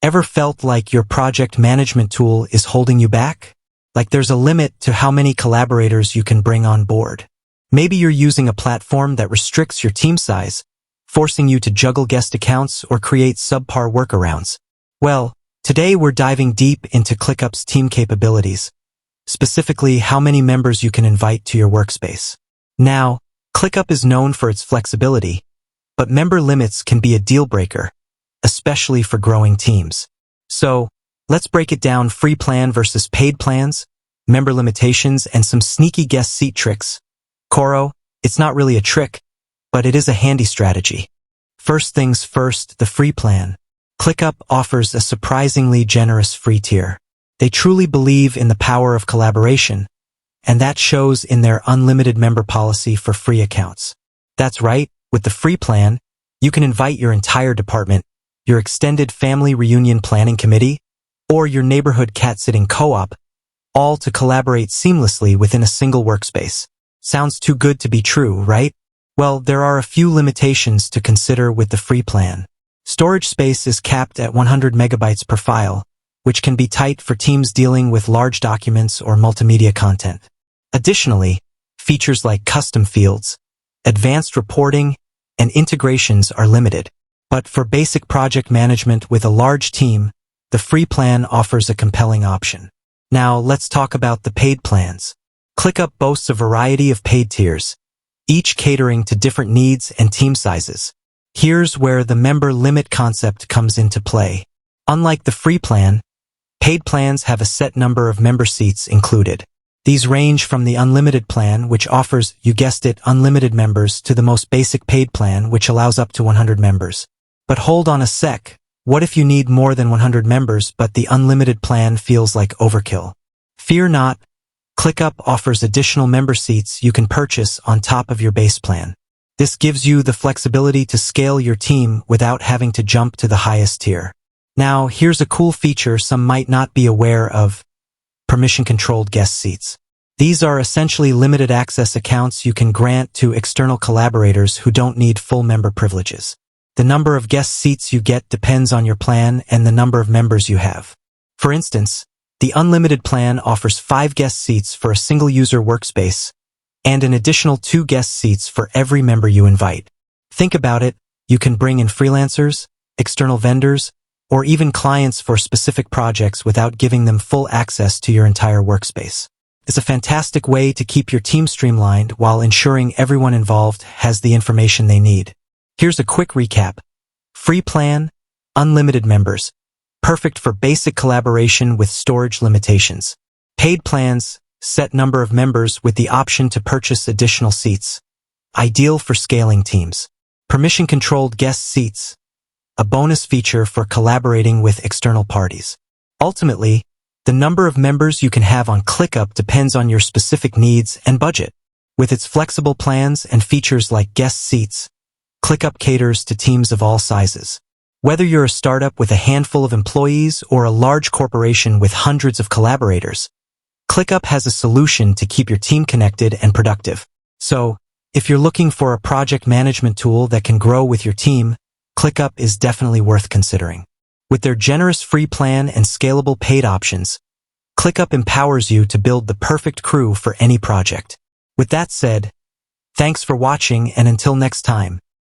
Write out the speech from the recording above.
Ever felt like your project management tool is holding you back? Like there's a limit to how many collaborators you can bring on board. Maybe you're using a platform that restricts your team size, forcing you to juggle guest accounts or create subpar workarounds. Well, today we're diving deep into ClickUp's team capabilities, specifically how many members you can invite to your workspace. Now, ClickUp is known for its flexibility, but member limits can be a deal breaker, especially for growing teams. So, let's break it down: free plan versus paid plans, member limitations, and some sneaky guest seat tricks. Koro, it's not really a trick, but it is a handy strategy. First things first, the free plan. ClickUp offers a surprisingly generous free tier. They truly believe in the power of collaboration, and that shows in their unlimited member policy for free accounts. That's right, with the free plan, you can invite your entire department, your extended family reunion planning committee, or your neighborhood cat-sitting co-op, all to collaborate seamlessly within a single workspace. Sounds too good to be true, right? Well, there are a few limitations to consider with the free plan. Storage space is capped at 100 megabytes per file, which can be tight for teams dealing with large documents or multimedia content. Additionally, features like custom fields, advanced reporting, and integrations are limited. But for basic project management with a large team, the free plan offers a compelling option. Now, let's talk about the paid plans. ClickUp boasts a variety of paid tiers, each catering to different needs and team sizes. Here's where the member limit concept comes into play. Unlike the free plan, paid plans have a set number of member seats included. These range from the unlimited plan, which offers, you guessed it, unlimited members, to the most basic paid plan, which allows up to 100 members. But hold on a sec, what if you need more than 100 members but the unlimited plan feels like overkill? Fear not, ClickUp offers additional member seats you can purchase on top of your base plan. This gives you the flexibility to scale your team without having to jump to the highest tier. Now, here's a cool feature some might not be aware of: permission-controlled guest seats. These are essentially limited access accounts you can grant to external collaborators who don't need full member privileges. The number of guest seats you get depends on your plan and the number of members you have. For instance, the unlimited plan offers 5 guest seats for a single user workspace and an additional 2 guest seats for every member you invite. Think about it, you can bring in freelancers, external vendors, or even clients for specific projects without giving them full access to your entire workspace. It's a fantastic way to keep your team streamlined while ensuring everyone involved has the information they need. Here's a quick recap. Free plan, unlimited members. Perfect for basic collaboration with storage limitations. Paid plans, set number of members with the option to purchase additional seats. Ideal for scaling teams. Permission-controlled guest seats. A bonus feature for collaborating with external parties. Ultimately, the number of members you can have on ClickUp depends on your specific needs and budget. With its flexible plans and features like guest seats, ClickUp caters to teams of all sizes. Whether you're a startup with a handful of employees or a large corporation with hundreds of collaborators, ClickUp has a solution to keep your team connected and productive. So, if you're looking for a project management tool that can grow with your team, ClickUp is definitely worth considering. With their generous free plan and scalable paid options, ClickUp empowers you to build the perfect crew for any project. With that said, thanks for watching, and until next time.